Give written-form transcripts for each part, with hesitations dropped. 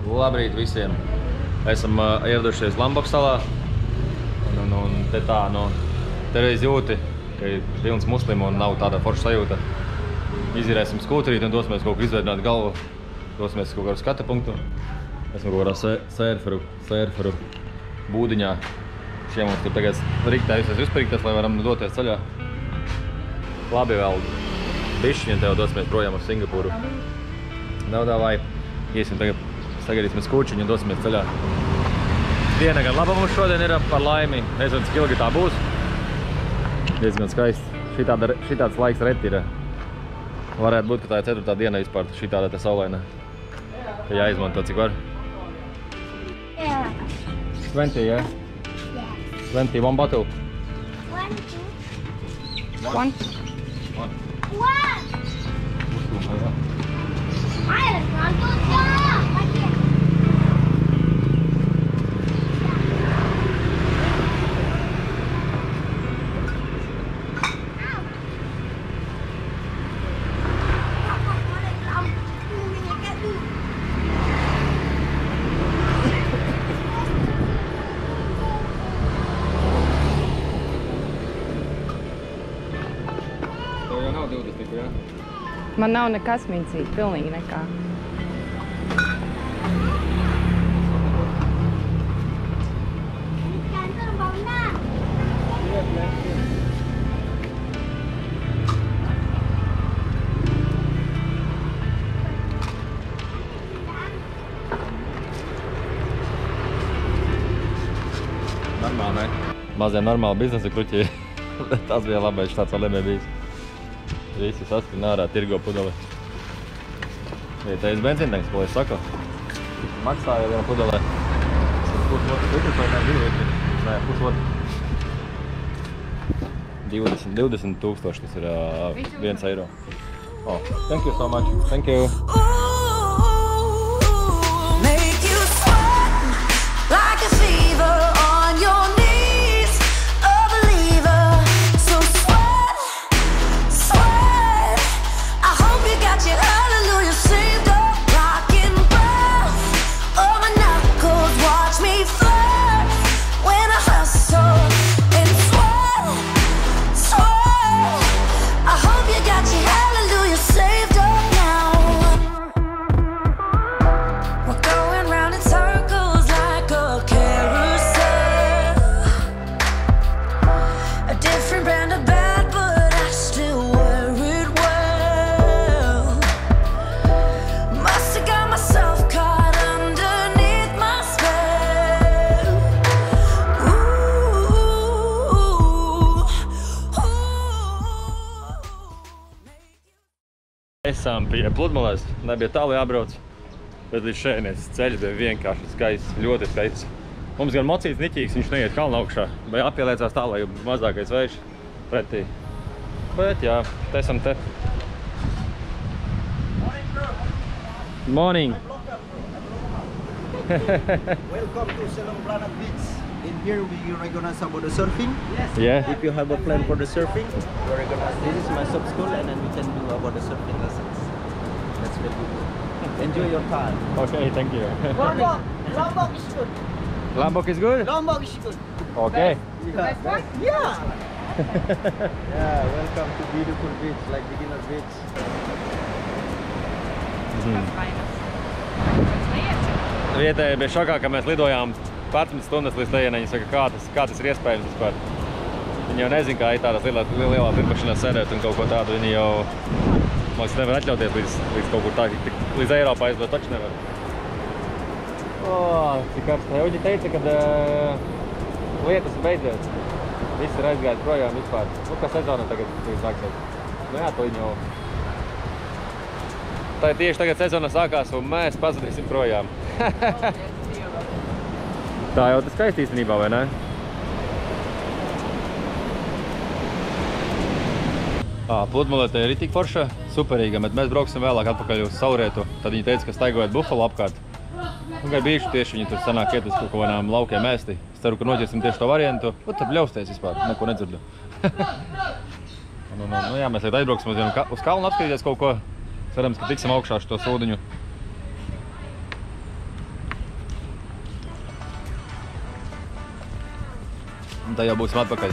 Labrīt visiem! Esam ieradušies Lambok salā. Un te tā, te reiz jūti, ka ir pilns muslimu un nav tāda forša sajūta. Izīrēsim skūterīt un dosimies kaut ko izveidināt galvu. Dosimies kaut kādu skata punktu. Esmu kaut kādā sērferu būdiņā. Šie mums tur tagad riktējusies uzpirkties, lai varam doties ceļā. Labi vēl bišķiņi, tev dosimies projām uz Singapūru. Nav tā vai iesim tagad. Sagaidīsim skūčiņu un dosimies ceļā. Diena gan laba mums šodien ir par laimi. Nezinu, cik ilgi tā būs. Diezgan skaisti. Šitāds laiks reti ir. Varētu būt, ka tā ir 4. diena vispār šitāda te saulaina. Ka jāizmanto cik var. 20, yeah? 20, one bottle. 1, 2. 1. 1. Man nav nekas mincīt, pilnīgi nekā. Normāli, ne? Mazie normāli biznesa kruķi. Tas bija labais, tāds vēl nebija bijis. Visi saskrien ārā, tirgo pudeli. Vietējais benzīntanks, ko es saku. Maksāja viena pudelē. Pusotru vai ne? 2 litri? Nē, pusotru. 20 tūkstoši, tas ir 1 eiro. Oh, thank you so much. Thank you. Esam pie pludmalēs, nebija tālu jābrauc, bet līdz šeit ceļš bija vienkārši skaists, ļoti skaists. Mums gan mocīts niķīgs, viņš neiet kalna augšā, bet apieliecās tā, lai mazākais vējš pretī. Bet jā, te esam te. Morning! Welcome to Selong Planet Beach. In here we recognize about the surfing. Yes. Yeah. If you have a plan for the surfing, we recognize this is my sub school and then we can do about the surfing lessons. That's very good. Enjoy your time. Okay, thank you. Lombok is good. Lombok is good? Lombok is good. Okay. Yeah. Yeah, welcome to beautiful beach, like beginner beach. Vietēji bija šokā, ka mēs lidojām 11 stundas līdz tejienai. Viņi saka, kā tas ir iespējams vispār. Viņi jau nezin, kā ir tādās lielā pirmašanās sēdēt un kaut ko tādu. Viņi jau, man nevar atļauties līdz kaut kur tā, līdz Eiropā aizdot taču nevar. Cik karsti. Uģi teica, ka lietas beidzies. Viss ir aizgājis projām vispār. Ka sezona tagad sāksies. Jā, to viņi jau. Tā ir tieši tagad sezona sākās un mēs pazudīsim projām. Tā jau tas skaisti īstenībā, vai ne? Pludmalē te ir tik forša, superīga, bet mēs brauksim vēlāk atpakaļ uz Saulrietu. Tad viņi teica, ka staigojat Buffalo apkārt. Un kā bijuši tieši viņi tur sanāk iet uz kaut kādām laukiem ēsti. Es ceru, ka noķersim tieši to variantu. Un tad bļausties vispār, neko nedzirdu. Nu jā, mēs tagad aizbrauksim uz kalnu apskatīties kaut ko. Cerams, ka tiksim augšā šo sūdiņu. Un tā jau būsim atpakaļ.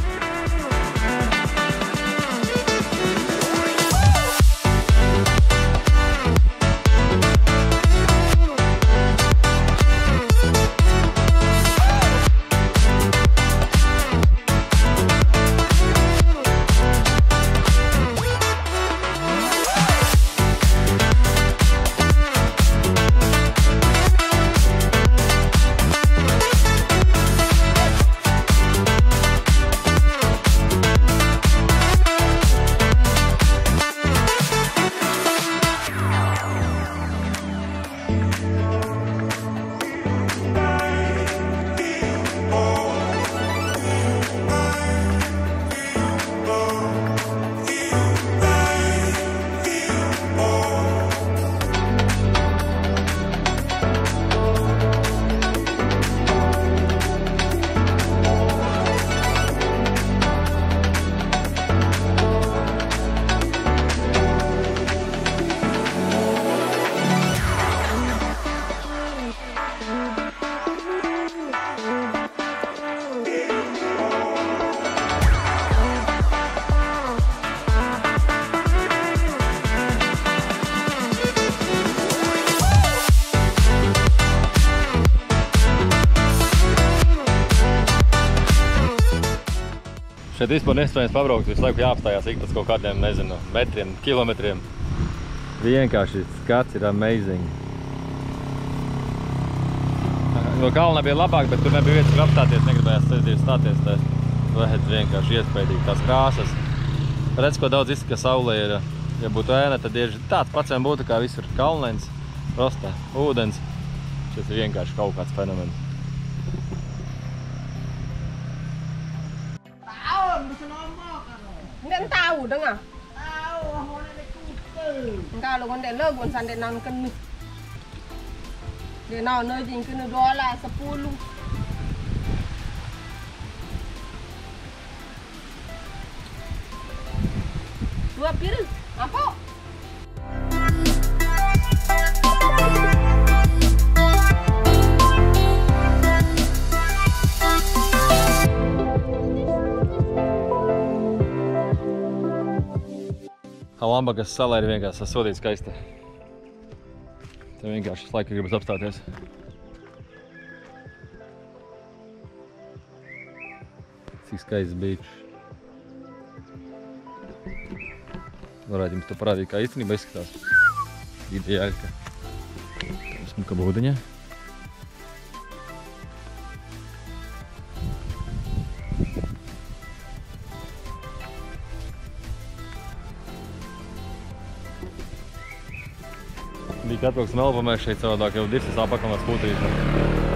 Šeit vispār nespējams pabraukt, visu laiku jāapstājās ik pēc kaut kādiem, nezinu, metriem, kilometriem. Vienkārši skats ir amazing. No kalna bija labāk, bet tur nebija vietas, kur apstāties, negribējās sēdīt stāties. Tā vienkārši iespējīgi tās krāsas. Redz, ko daudz izsaka saulē ir. Ja būtu ēna, tad tieši tāds pats būtu kā visur kalnens, prosta, ūdens. Šis ir vienkārši kaut kāds fenomens. Nên tao đúng à? Tao là con để lơ con sàn để nằm cân mình. Để nào nơi gì cứ nó đó là sập luôn. Dua piring, apa? Lambakas salā ir vienkārši sasodīta skaista. Te vienkārši laika gribas apstāties. Cik skaists beach. Varētu jums to parādīt, kā īstenībā izskatās. Ideāli, ka smuka būdiņa. Bija, ka atbrauks Melbu, mēs šeit savādāk jau dirsas apakam ar skūtrīšu.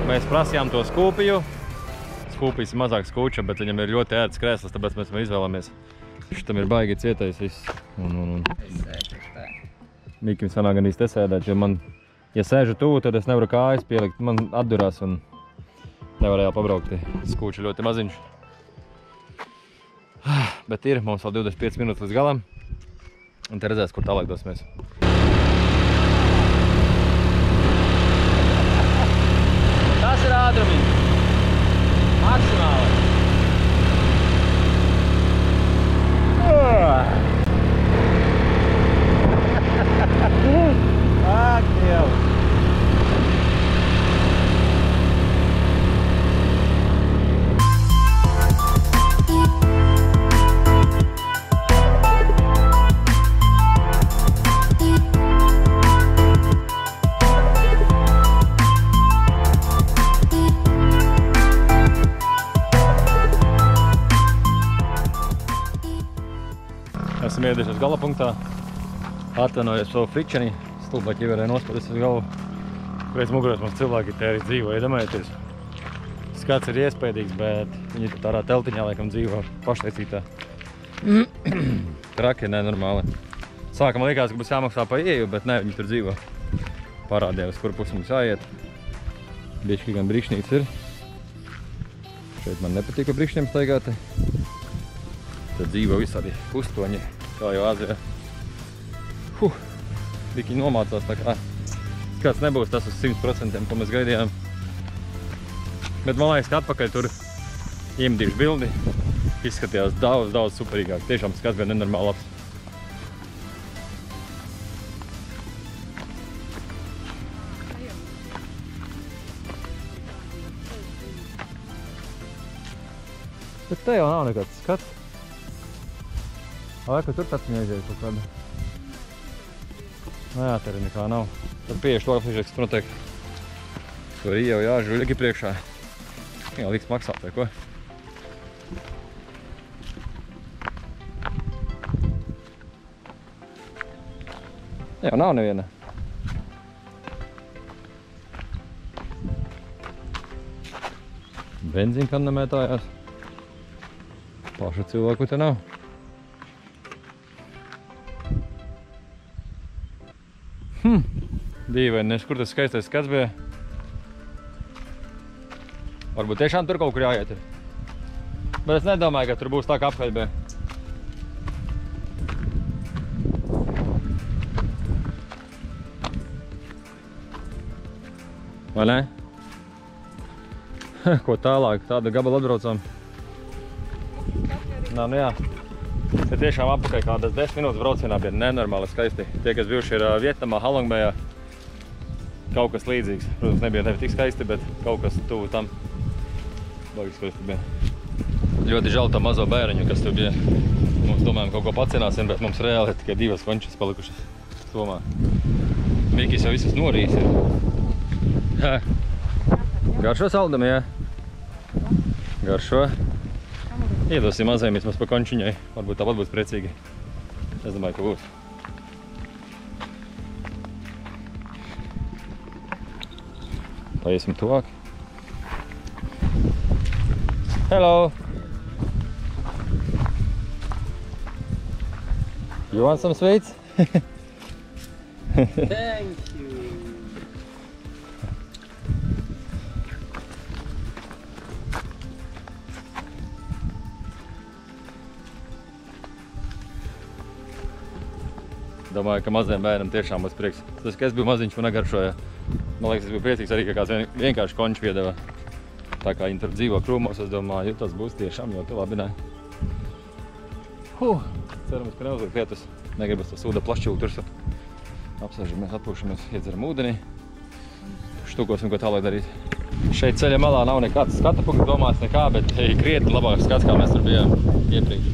Mēs prasījām to skūpiju. Skūpijas ir mazāk skūča, bet viņam ir ļoti ērts krēsls, tāpēc mēs izvēlamies. Šitam ir baigi cietais viss. Mīkim sanāk gan īsti sēdēt, jo man, ja sēžu tuvu, tad es nevaru kājas pielikt. Man atdurās un nevarēja pabraukt. Skūča ļoti maziņš. Bet ir, mums vēl 25 minūtes līdz galam. Un te redzēs, kur tālāk dosimies. Tas ir ātrumi. Maksimāli. Ak, Dievs! Esam iedījušies galapunktā. Atvainojos savu fričeni. Stulbā ķiverē nospēdis uz galvu. Reiz mugurēs mums cilvēki te arī dzīvo, iedomājieties. Skats ir iespējīgs, bet viņi tādā teltiņā laikam dzīvo paštaisītā. Traki, nenormāli. Sākam likās, ka būs jāmaksā pa ieju, bet ne, viņi tur dzīvo. Parādīja, uz kuru pusi mums jāiet. Bišķi gan brīkšnīts ir. Šeit man nepatīk ar brīkšņiem staigāt. Te dzīvo visādi pustoņi, kā jau Āzijā. Bikiņi nomācās tā kā. Skats nebūs tas uz 100%, ko mēs gaidījām. Bet man liekas, ka atpakaļ tur Iemetīšu bildi. Izskatījās daudz superīgāk. Tiešām skats bija nenormāli labs. Bet te jau nav nekāds skats. Vai, ka tur taciņa aizies kaut kāda. Jā, te arī nekā nav. Tad pieešu to apsīšais, kas notiek. Tur jau jāžuļagi priekšā. Jā, liks maksāt, vai ko? Jā, nav neviena. Benzīnkanna nemētājās. Paša cilvēku te nav. Dīvaini, kur tas skaistais skats bija. Varbūt tiešām tur kaut kur jāiet ir. Bet es nedomāju, ka tur būs tā kā apkaļ bija. Vai ne? Ko tālāk, tādu gabalu atbraucām. Nā, nu jā. Te tiešām apakaļ kādas 10 minūtes braucienā bija nenormāli skaisti. Tie, kas bijuši ir Vietnamā, Halongbējā, kaut kas līdzīgs. Protams, nebija nevis tik skaisti, bet kaut kas tuvu tam. Baigi skaisti bija. Ļoti žēl tā mazo bēriņu, kas tur bija. Mums domājam kaut ko pacienāsim, bet mums reāli ir tikai 2 končas palikušas somā. Mikis jau visas norīs ir. Garšo saldami, jā? Garšo. Iedosim mazajam vismaz pa končiņai. Varbūt tāpat būs priecīgi. Es domāju, ka būs. Paiesim tuvāk. Hello! You want some sweets? Thank you. Domāju, ka mazajam bērnam tiešām būs prieks. Tas, ka es biju maziņš un negaršoja. Man liekas, es biju priecīgs arī, ka kāds vienkārši konču piedeva. Tā kā viņi tur dzīvo krūmos, es domāju, tas būs tiešām ļoti labi, ne? Cerams, ka neuzliek lietus. Negribas to sūda plašķūku tur. Apsēžamies, atpūšamies, iedzeram ūdenī. Štukosim, ko tālāk darīt. Šeit ceļa malā nav nekāds skata punkts domāts nekā, bet krietni labāks skats, kā mēs tur bijām iepriekš.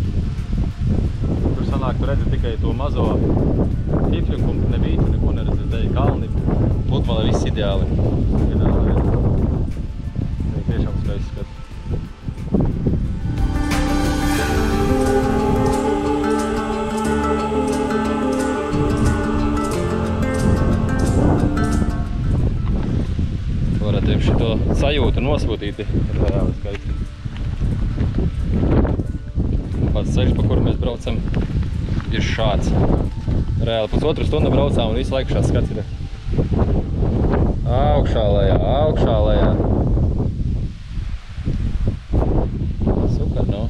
Tur sanāk, tu redzi tikai to mazo tifļu, ne vītu, neko neredzi, teļi kalni. Pludmale viss ideāli. Tiešām skaists skats. Varētu jums šito sajūtu nosūtīti, ir reāli skaisti. Pats ceļš, pa kuru mēs braucam, ir šāds. Reāli 1,5 stundu braucām un visu laiku šāds skats ir. Augšā lejā, augšā lejā. Super, nu.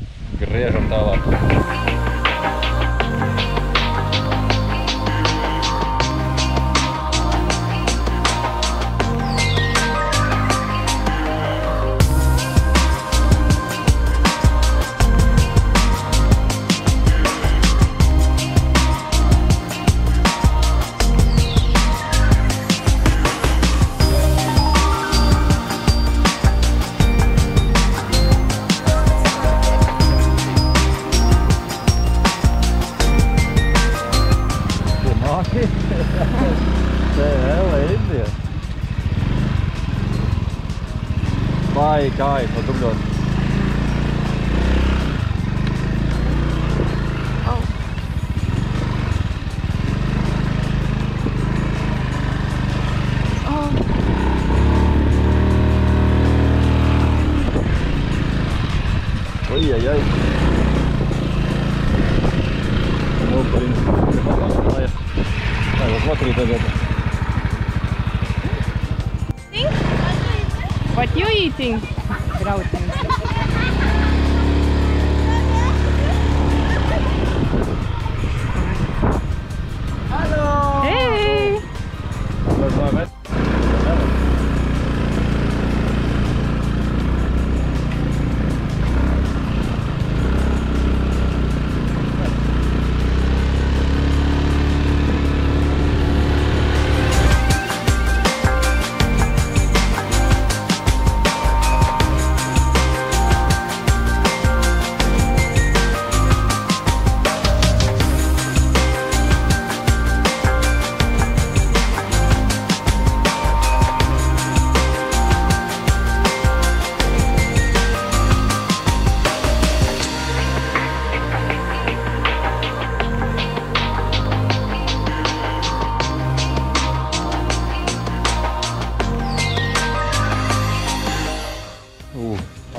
Griežam tālāk. Vai kājas no dubļos. Oi, ai, ai. Nu, parin. Vai, смотри, ребята. What you eating? Brauciens. Halo! Hey!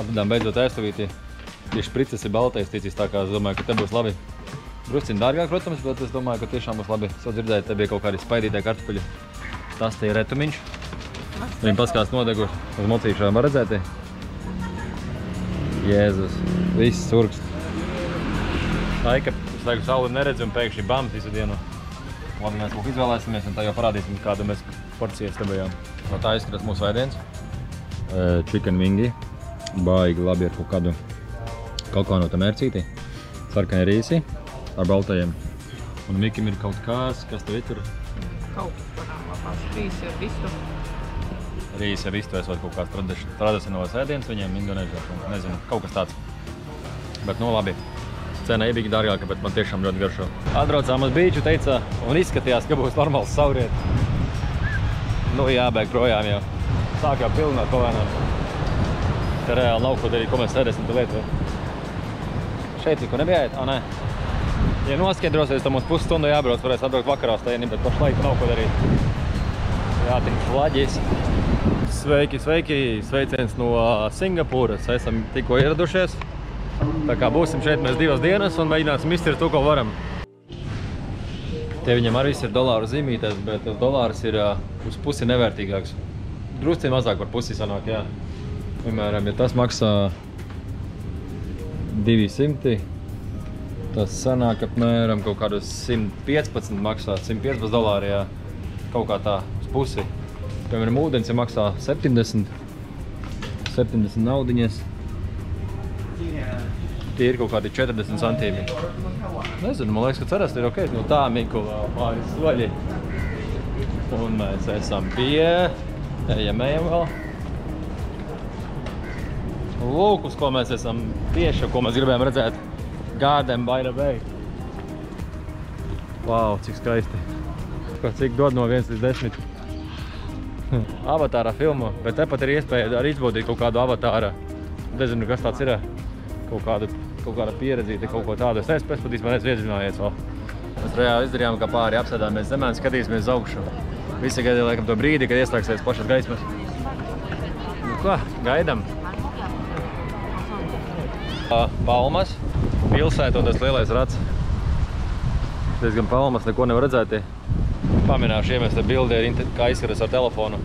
Atradām beidzot ēstuvīti. Tieši šprices ir baltais ticis, tā kā es domāju, ka te būs labi. Drusciņ dārgāk, protams, bet es domāju, ka tiešām būs labi. Es dzirdēju, te bija kaut kādi spaidītie kartupeļi. Tas te ir retumiņš. Viņam paskās nodeguši. Uz mocīšām var redzēt. Jēzus, viss surkst. Tā ir, ka es laiku sauli neredzu un pēkšņi bam visu dienu. Labi, mēs kaut izvēlēsimies un tā jau parādīsim, kādu mēs porcijas te bijām. No tā izskatās mūsu ēdiens. Chicken wingi. Baigi labi ar kaut kā no tā mērcītī. Sarkani rīsi ar baltajiem. Un Mikim ir kaut kas tev ir tur? Kaut kāds rīsi ar vistu. Rīsi ar vistu esot kaut kāds tradicionāls ēdiens viņiem Indonēžā. Nezinu, kaut kas tāds. Bet nu labi. Cena ir bija dārgāka, bet man tiešām ļoti garšo. Atbraucām uz bīču, teica, un izskatījās, ka būs normāls sauriet. Nu jābēg projām jau. Sāk jau pilnāt kolēnām. Te reāli nav ko darīt, ko mēs sēdēsim te lietu. Šeit tikko nebijāt? Nē. Ja noskiedrosies, tad mums pusstundu jābrauc, varēs atbraukt vakarā stēni, bet pašlaik nav ko darīt. Jātiek flaģis. Sveiki, sveiki! Sveiciens no Singapūras. Esam tikko ieradušies. Tā kā būsim šeit mēs 2 dienas un mēģināsim izcirst to, ko varam. Te viņam arī ir dolāru zīmītēs, bet tas dolārs ir uz pusi nevērtīgāks. Drusci mazāk par pusi sanāk, jā. Piemēram, ja tas maksā 200, tas sanāk apmēram kaut kādus 115 maksā, 115 dolāri, jā. Kaut kā tā uz pusi. Piemēram, ūdens ja maksā 70 naudiņas. Tie ir kaut kādi 40 centīmi. Nezinu, man liekas, ka cerast ir ok. No tā Miku pāris soļi. Un mēs esam ejam vēl. Lūk, uz ko mēs esam tieši, ko mēs gribējām redzēt. Garden by the Bay. Wow, cik skaisti. Cik dod no 1 līdz 10. Avatāra filmu, bet tepat ir iespēja arī izbaudīt kaut kādu avatāra. Nezinu, kas tāds ir. Kaut kāda pieredzīte, kaut ko tādu. Es patiesībā iedzinājies vēl. Mēs reāli izdarījām, ka pāri apsēdāmies zemē un skatīsimies uz augšu. Visi gaidīja laikam to brīdi, kad ieslēgsies pašas gaismas. Nu ko, gaidam. Palmas, pilsēta un tas lielais rats. Diezgan palmas, neko nevar redzēt. Pamināšu iemest bildi, kā izskatās ar telefonu.